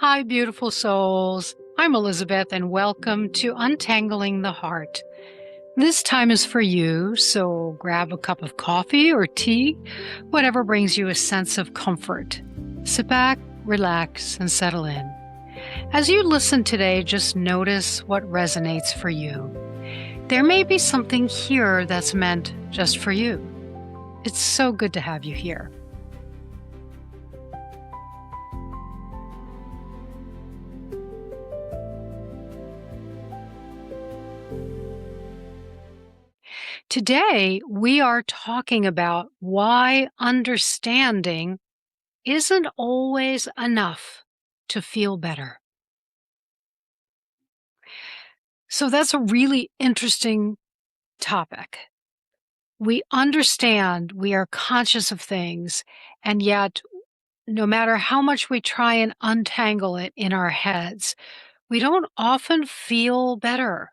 Hi, beautiful souls. I'm Elizabeth, and welcome to Untangling the Heart. This time is for you, so grab a cup of coffee or tea, whatever brings you a sense of comfort. Sit back, relax, and settle in. As you listen today, just notice what resonates for you. There may be something here that's meant just for you. It's so good to have you here. Today, we are talking about why understanding isn't always enough to feel better. So that's a really interesting topic. We understand, we are conscious of things, and yet, no matter how much we try and untangle it in our heads, we don't often feel better.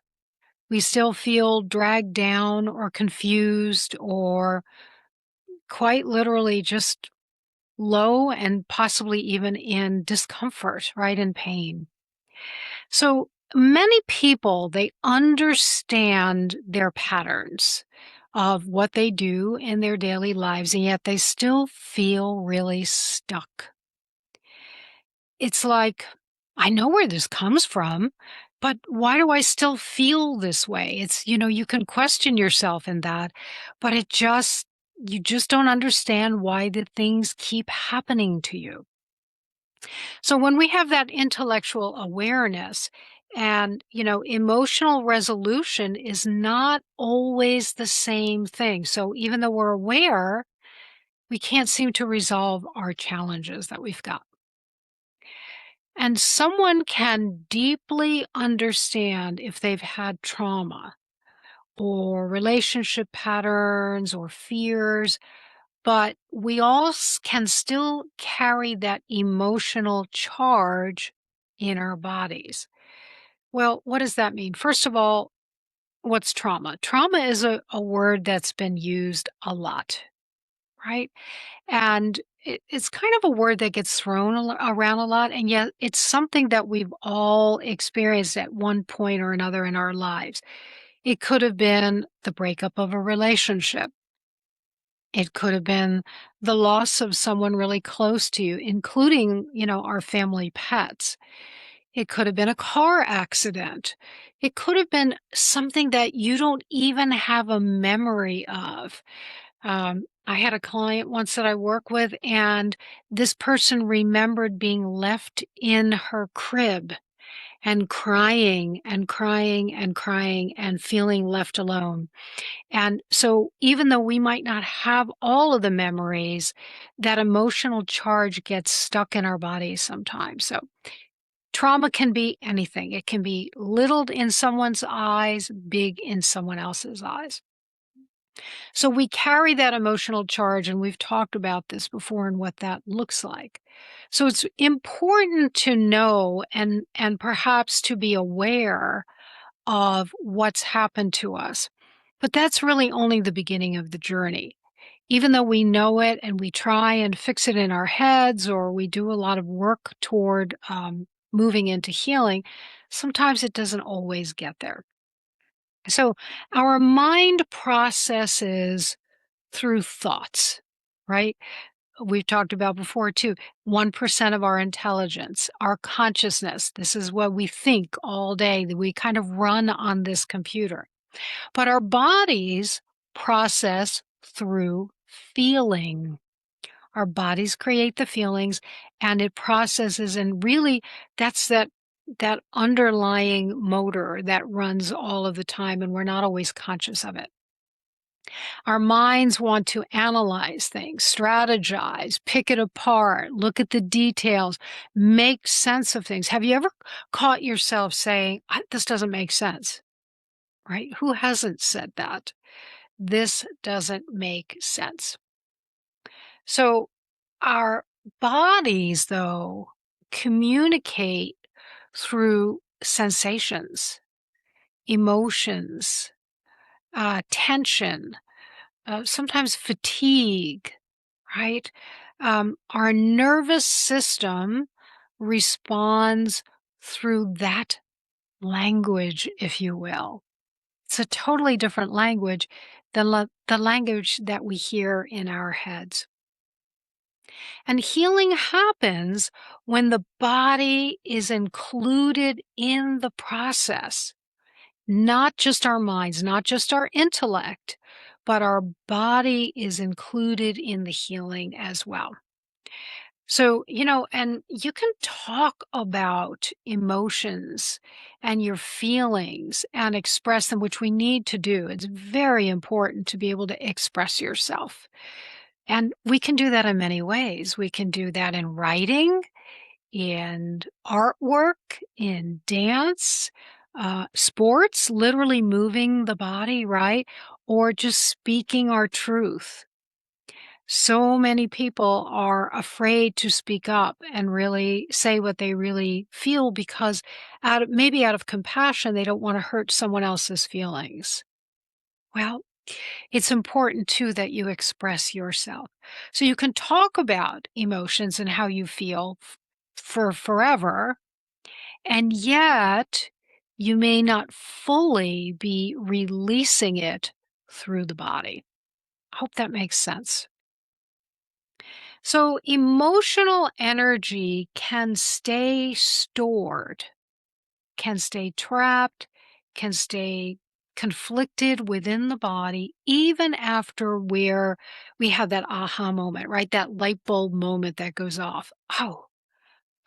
We still feel dragged down or confused or quite literally just low and possibly even in discomfort, right? In pain. So many people, they understand their patterns of what they do in their daily lives, and yet they still feel really stuck. It's like, I know where this comes from, but why do I still feel this way? You can question yourself in that, but you just don't understand why the things keep happening to you. So when we have that intellectual awareness and, emotional resolution is not always the same thing. So even though we're aware, we can't seem to resolve our challenges that we've got. And someone can deeply understand if they've had trauma or relationship patterns or fears, but we all can still carry that emotional charge in our bodies. Well, what does that mean? First of all, what's trauma? Trauma is a word that's been used a lot, right? And it's kind of a word that gets thrown around a lot, and yet it's something that we've all experienced at one point or another in our lives. It could have been the breakup of a relationship. It could have been the loss of someone really close to you, including, our family pets. It could have been a car accident. It could have been something that you don't even have a memory of. I had a client once that I work with, and this person remembered being left in her crib and crying and crying and crying and feeling left alone. And so even though we might not have all of the memories, that emotional charge gets stuck in our bodies sometimes. So trauma can be anything. It can be little in someone's eyes, big in someone else's eyes. So we carry that emotional charge, and we've talked about this before and what that looks like. So it's important to know and perhaps to be aware of what's happened to us. But that's really only the beginning of the journey. Even though we know it and we try and fix it in our heads, or we do a lot of work toward moving into healing, sometimes it doesn't always get there. So our mind processes through thoughts, right? We've talked about before too. 1% of our intelligence, our consciousness. This is what we think all day, that we kind of run on this computer. But our bodies process through feeling. Our bodies create the feelings and it processes, and really that's that underlying motor that runs all of the time, and we're not always conscious of it. Our minds want to analyze things, strategize, pick it apart, look at the details, make sense of things. Have you ever caught yourself saying, this doesn't make sense, right? Who hasn't said that? This doesn't make sense. So our bodies, though, communicate through sensations, emotions, tension, sometimes fatigue, right? Our nervous system responds through that language, if you will. It's a totally different language than the language that we hear in our heads. And healing happens when the body is included in the process, not just our minds, not just our intellect, but our body is included in the healing as well. So, and you can talk about emotions and your feelings and express them, which we need to do. It's very important to be able to express yourself. And we can do that in many ways. We can do that in writing, in artwork, in dance, sports, literally moving the body, right? Or just speaking our truth. So many people are afraid to speak up and really say what they really feel because maybe out of compassion, they don't want to hurt someone else's feelings. Well, it's important too that you express yourself. So you can talk about emotions and how you feel for forever, and yet you may not fully be releasing it through the body. I hope that makes sense. So, emotional energy can stay stored, can stay trapped, can stay conflicted within the body, even after we have that aha moment, right? That light bulb moment that goes off.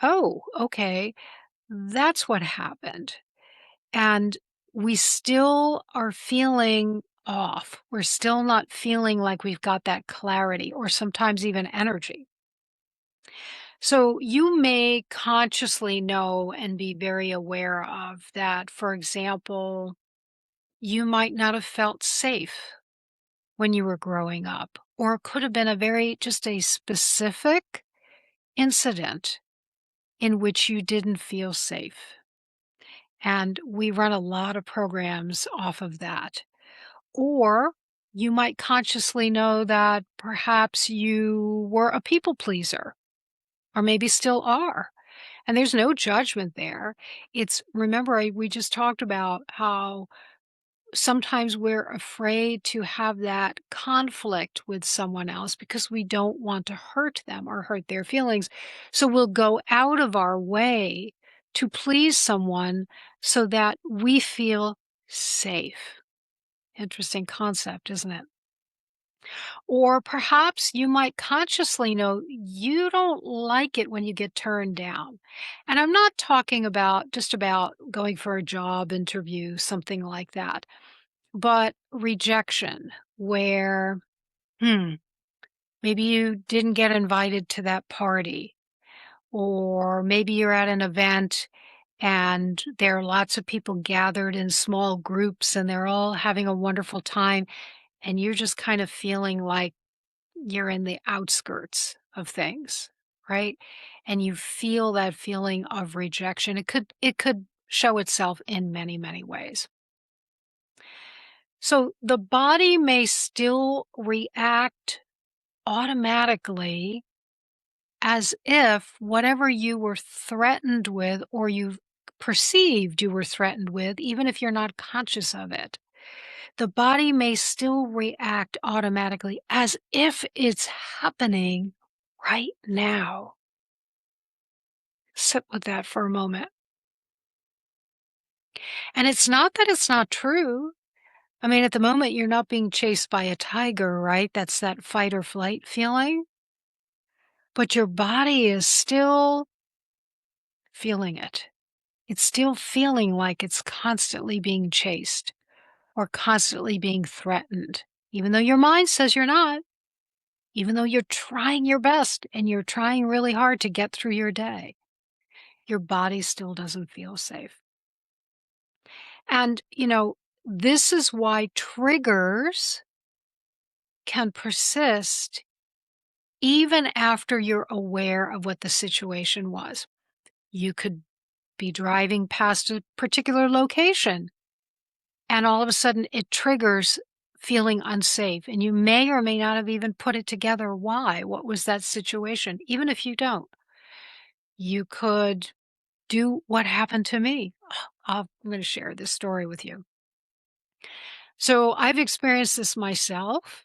Oh, okay. That's what happened. And we still are feeling off. We're still not feeling like we've got that clarity or sometimes even energy. So you may consciously know and be very aware of that. For example, you might not have felt safe when you were growing up, or it could have been just a specific incident in which you didn't feel safe. And we run a lot of programs off of that. Or you might consciously know that perhaps you were a people pleaser, or maybe still are. And there's no judgment there. Remember, we just talked about how sometimes we're afraid to have that conflict with someone else because we don't want to hurt them or hurt their feelings. So we'll go out of our way to please someone so that we feel safe. Interesting concept, isn't it? Or perhaps you might consciously know you don't like it when you get turned down. And I'm not talking about just about going for a job interview, something like that, but rejection, where, hmm, maybe you didn't get invited to that party, or maybe you're at an event and there are lots of people gathered in small groups and they're all having a wonderful time, and you're just kind of feeling like you're in the outskirts of things, right? And you feel that feeling of rejection. It could show itself in many, many ways. So the body may still react automatically as if whatever you were threatened with or you perceived you were threatened with, even if you're not conscious of it, the body may still react automatically as if it's happening right now. Sit with that for a moment. And it's not that it's not true. I mean, at the moment, you're not being chased by a tiger, right? That's that fight or flight feeling. But your body is still feeling it. It's still feeling like it's constantly being chased or constantly being threatened, even though your mind says you're not. Even though you're trying your best and you're trying really hard to get through your day, your body still doesn't feel safe. And, this is why triggers can persist even after you're aware of what the situation was. You could be driving past a particular location and all of a sudden it triggers feeling unsafe. And you may or may not have even put it together why. What was that situation? Even if you don't. You could do what happened to me. I'm going to share this story with you. So I've experienced this myself.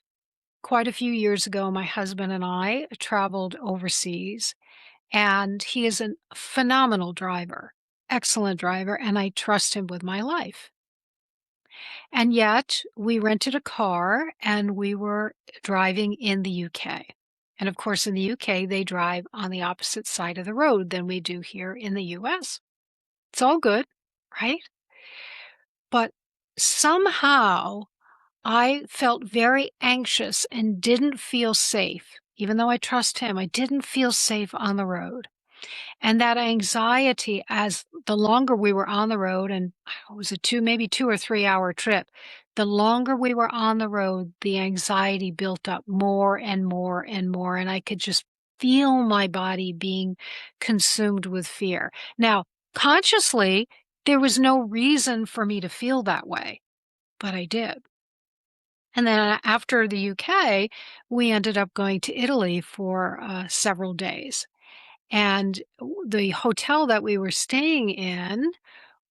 Quite a few years ago, my husband and I traveled overseas, and he is a phenomenal driver, excellent driver, and I trust him with my life. And yet, we rented a car and we were driving in the UK. And of course, in the UK, they drive on the opposite side of the road than we do here in the US. It's all good, right? But somehow I felt very anxious and didn't feel safe. Even though I trust him, I didn't feel safe on the road. And that anxiety as the longer we were on the road, and it was a maybe 2 or 3 hour trip, the longer we were on the road, the anxiety built up more and more and more. And I could just feel my body being consumed with fear. Now, consciously, there was no reason for me to feel that way, but I did. And then after the UK, we ended up going to Italy for several days. And the hotel that we were staying in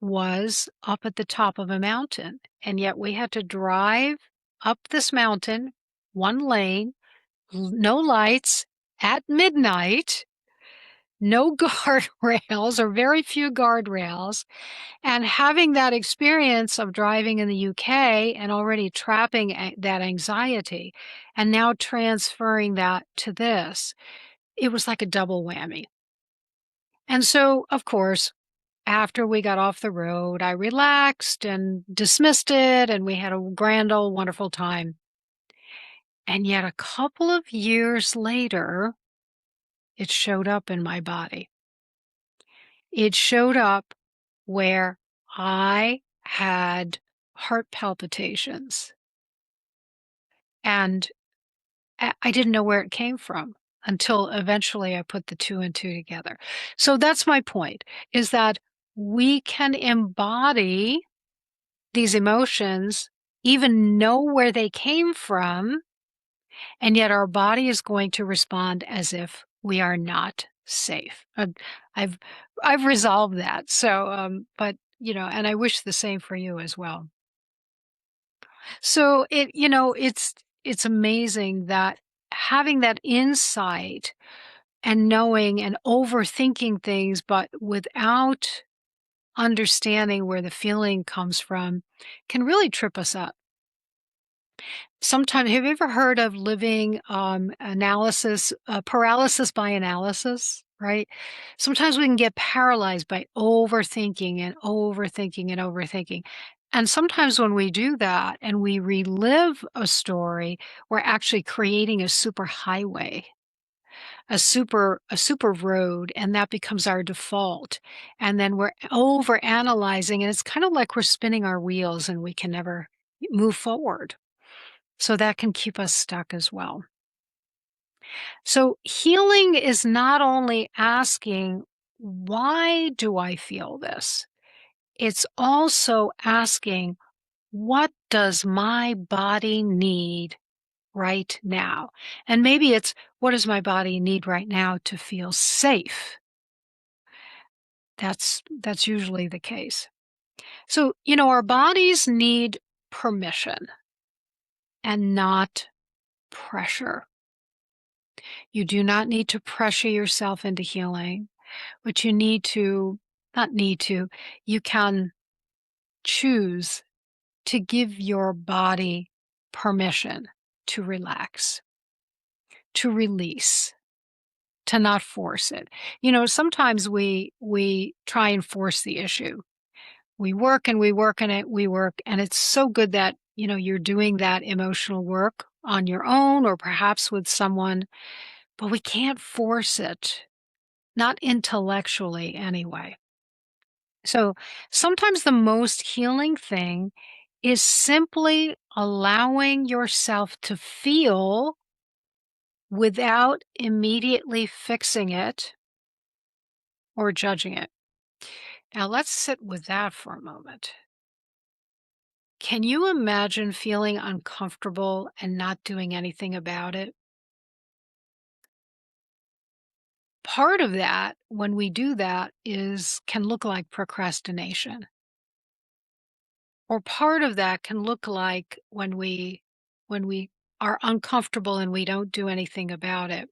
was up at the top of a mountain. And yet we had to drive up this mountain, one lane, no lights, at midnight, no guardrails or very few guardrails. And having that experience of driving in the UK and already trapping that anxiety and now transferring that to this, it was like a double whammy. And so, of course, after we got off the road, I relaxed and dismissed it, and we had a grand old wonderful time. And yet, a couple of years later, it showed up in my body. It showed up where I had heart palpitations, and I didn't know where it came from until eventually I put the two and two together. So that's my point, is that we can embody these emotions, even know where they came from, and yet our body is going to respond as if we are not safe. I've I've resolved that. So, but and I wish the same for you as well. So it's amazing that having that insight and knowing and overthinking things, but without understanding where the feeling comes from, can really trip us up. Sometimes, have you ever heard of living analysis, paralysis by analysis? Right? Sometimes we can get paralyzed by overthinking and overthinking and overthinking. And sometimes when we do that and we relive a story, we're actually creating a super highway, a super road, and that becomes our default. And then we're over analyzing, and it's kind of like we're spinning our wheels and we can never move forward. So that can keep us stuck as well. So healing is not only asking, why do I feel this? It's also asking, what does my body need right now? And maybe it's, what does my body need right now to feel safe? That's usually the case. So, our bodies need permission and not pressure. You do not need to pressure yourself into healing, but you need to, not need to, you can choose to give your body permission to relax, to release, to not force it. Sometimes we try and force the issue. We work and we work and we work, and it's so good that, you're doing that emotional work on your own or perhaps with someone, but we can't force it. Not intellectually, anyway. So sometimes the most healing thing is simply allowing yourself to feel without immediately fixing it or judging it. Now let's sit with that for a moment. Can you imagine feeling uncomfortable and not doing anything about it? part of that, when we do that, is can look like procrastination. Or part of that can look like when we are uncomfortable and we don't do anything about it.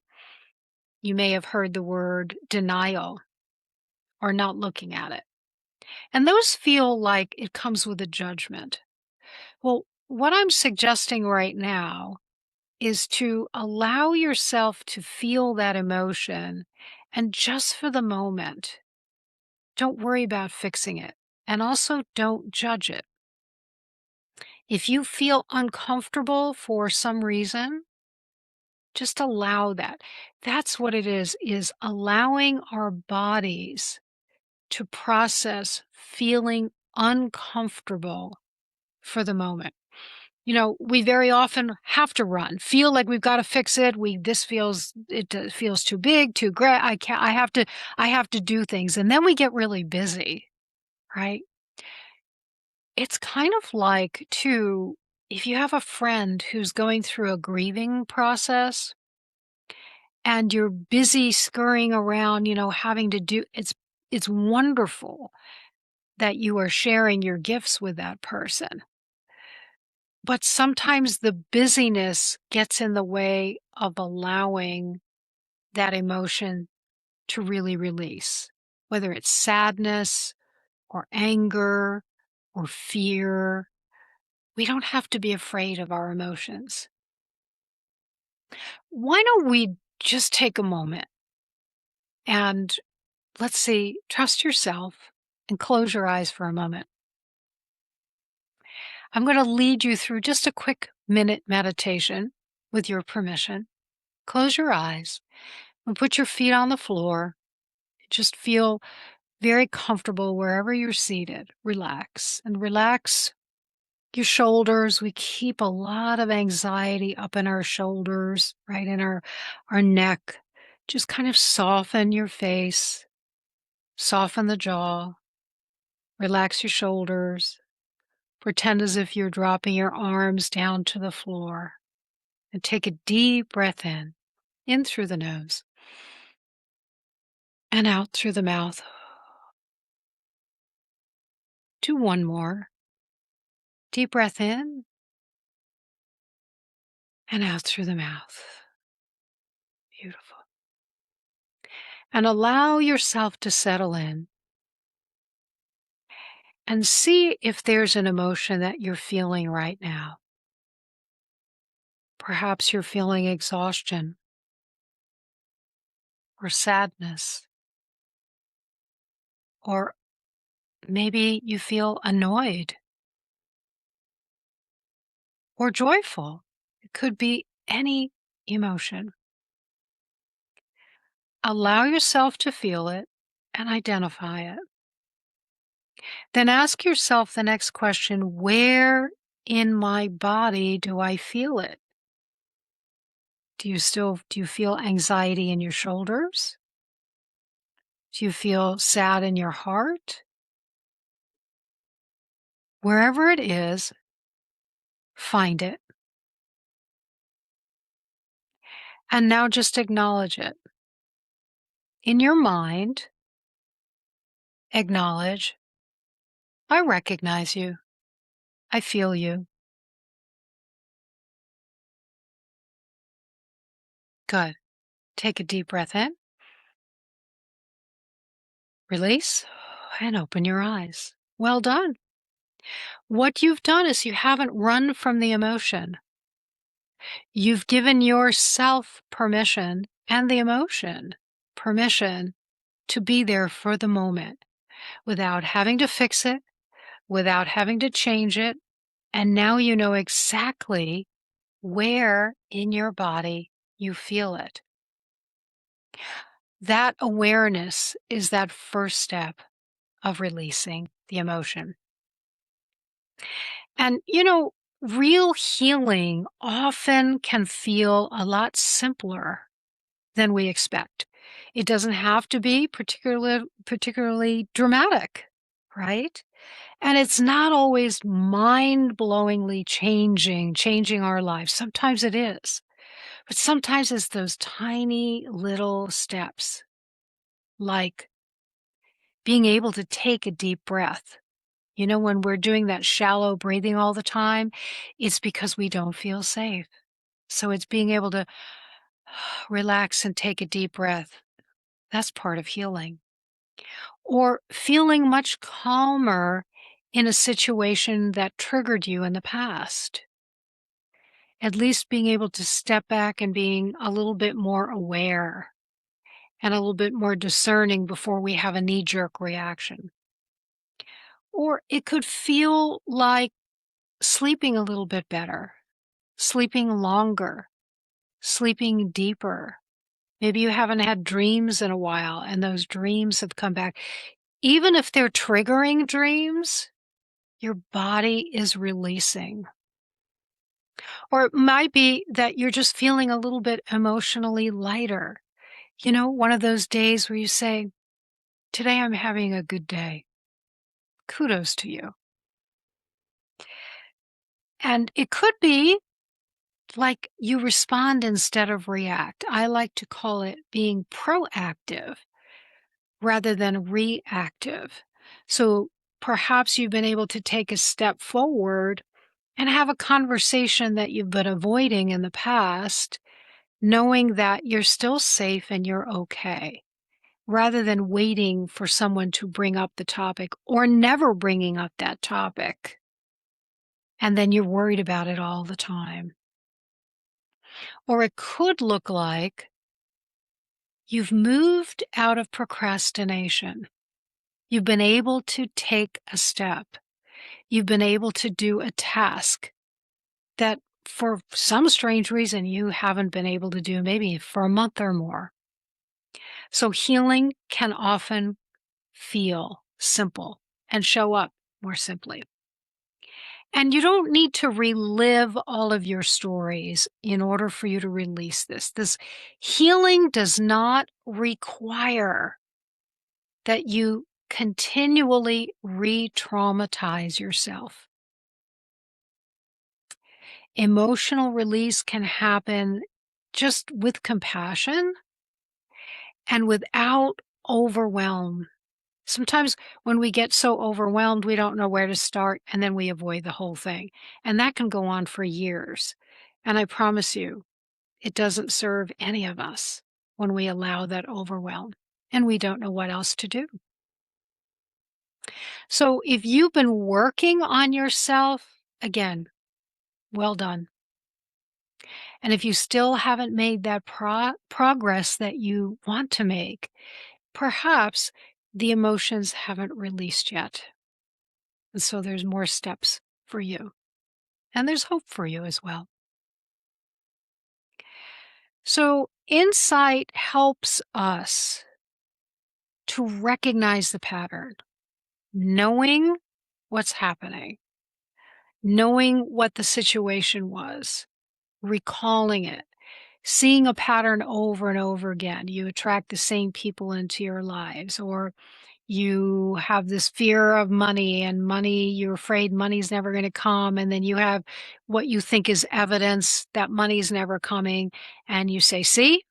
You may have heard the word denial or not looking at it. And those feel like it comes with a judgment. Well, what I'm suggesting right now is to allow yourself to feel that emotion, and just for the moment, don't worry about fixing it. And also don't judge it. If you feel uncomfortable for some reason, just allow that. That's what it is allowing our bodies to process feeling uncomfortable for the moment. We very often have to run, feel like we've got to fix it. It feels too big, too great. I can't, I have to do things. And then we get really busy, right? It's kind of like, too, if you have a friend who's going through a grieving process and you're busy scurrying around, having to do it's wonderful that you are sharing your gifts with that person. But sometimes the busyness gets in the way of allowing that emotion to really release, whether it's sadness or anger or fear. We don't have to be afraid of our emotions. Why don't we just take a moment and, let's see, trust yourself and close your eyes for a moment. I'm going to lead you through just a quick minute meditation with your permission. Close your eyes and put your feet on the floor. Just feel very comfortable wherever you're seated. Relax and relax your shoulders. We keep a lot of anxiety up in our shoulders, right in our neck. Just kind of soften your face, soften the jaw, relax your shoulders. Pretend as if you're dropping your arms down to the floor. And take a deep breath in through the nose and out through the mouth. Do one more. Deep breath in and out through the mouth. Beautiful. And allow yourself to settle in and see if there's an emotion that you're feeling right now. Perhaps you're feeling exhaustion or sadness, or maybe you feel annoyed or joyful. It could be any emotion. Allow yourself to feel it and identify it. Then ask yourself the next question: where in my body do I feel it? Do you feel anxiety in your shoulders? Do you feel sad in your heart? Wherever it is, find it. And now just acknowledge it. In your mind, acknowledge, I recognize you. I feel you. Good. Take a deep breath in, release, and open your eyes. Well done. What you've done is you haven't run from the emotion. You've given yourself permission and the emotion permission to be there for the moment without having to fix it, without having to change it. And now you know exactly where in your body you feel it. That awareness is that first step of releasing the emotion. And, real healing often can feel a lot simpler than we expect. It doesn't have to be particularly dramatic, right? And it's not always mind-blowingly changing our lives. Sometimes it is, but sometimes it's those tiny little steps. like being able to take a deep breath. You know, when we're doing that shallow breathing all the time, it's because we don't feel safe. So it's being able to relax and take a deep breath. That's part of healing. Or feeling much calmer in a situation that triggered you in the past. At least being able to step back and being a little bit more aware and a little bit more discerning before we have a knee jerk reaction. Or it could feel like sleeping a little bit better, sleeping longer, sleeping deeper. Maybe you haven't had dreams in a while and those dreams have come back. Even if they're triggering dreams, your body is releasing. Or it might be that you're just feeling a little bit emotionally lighter. You know, one of those days where you say, "Today I'm having a good day." Kudos to you. And it could be like you respond instead of react. I like to call it being proactive rather than reactive. So perhaps you've been able to take a step forward and have a conversation that you've been avoiding in the past, knowing that you're still safe and you're okay, rather than waiting for someone to bring up the topic or never bringing up that topic. And then you're worried about it all the time. Or it could look like you've moved out of procrastination. You've been able to take a step. You've been able to do a task that for some strange reason you haven't been able to do maybe for a month or more. So healing can often feel simple and show up more simply. And you don't need to relive all of your stories in order for you to release this. This healing does not require that you continually re-traumatize yourself. Emotional release can happen just with compassion and without overwhelm. Sometimes when we get so overwhelmed, we don't know where to start, and then we avoid the whole thing. And that can go on for years. And I promise you, it doesn't serve any of us when we allow that overwhelm and we don't know what else to do. So if you've been working on yourself, again, well done. And if you still haven't made that progress that you want to make, perhaps the emotions haven't released yet. And so there's more steps for you. And there's hope for you as well. So insight helps us to recognize the pattern, knowing what's happening, knowing what the situation was, recalling it, seeing a pattern over and over again. You attract the same people into your lives, or you have this fear of money and money, you're afraid money's never going to come. And then you have what you think is evidence that money's never coming. And you say, see,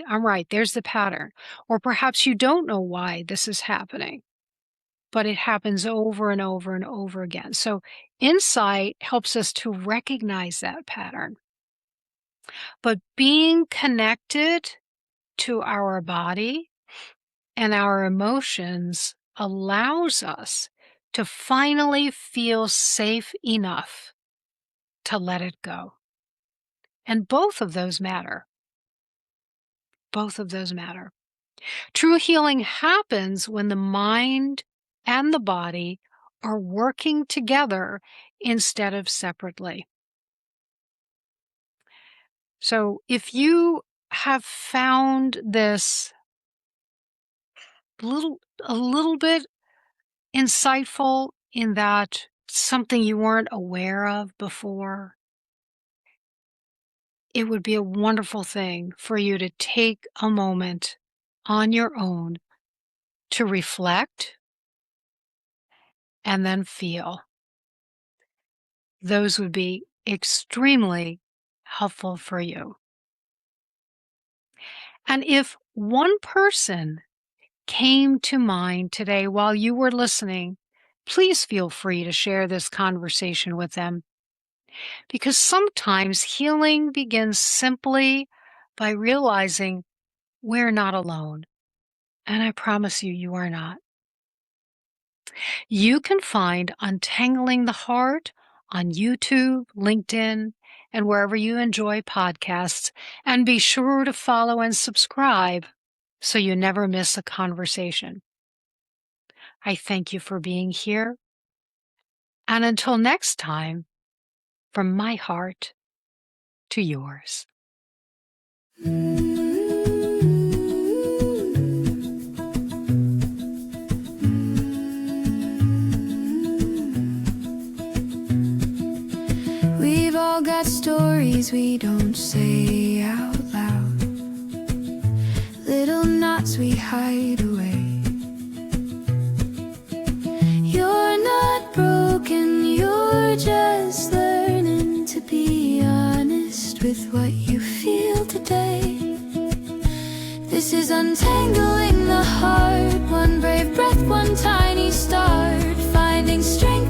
I'm right. There's the pattern. Or perhaps you don't know why this is happening, but it happens over and over and over again. So insight helps us to recognize that pattern. But being connected to our body and our emotions allows us to finally feel safe enough to let it go. And both of those matter. Both of those matter. True healing happens when the mind and the body are working together instead of separately. So if you have found this a little bit insightful in that something you weren't aware of before, it would be a wonderful thing for you to take a moment on your own to reflect and then feel. Those would be extremely helpful for you. And if one person came to mind today while you were listening, please feel free to share this conversation with them. Because sometimes healing begins simply by realizing we're not alone. And I promise you, you are not. You can find Untangling the Heart on YouTube, LinkedIn, and wherever you enjoy podcasts. And be sure to follow and subscribe so you never miss a conversation. I thank you for being here. And until next time, from my heart to yours. We've all got stories we don't say out loud, little knots we hide away. You're not broken, you're just learning to be honest with what you feel today. This is untangling the heart, one brave breath, one tiny start, finding strength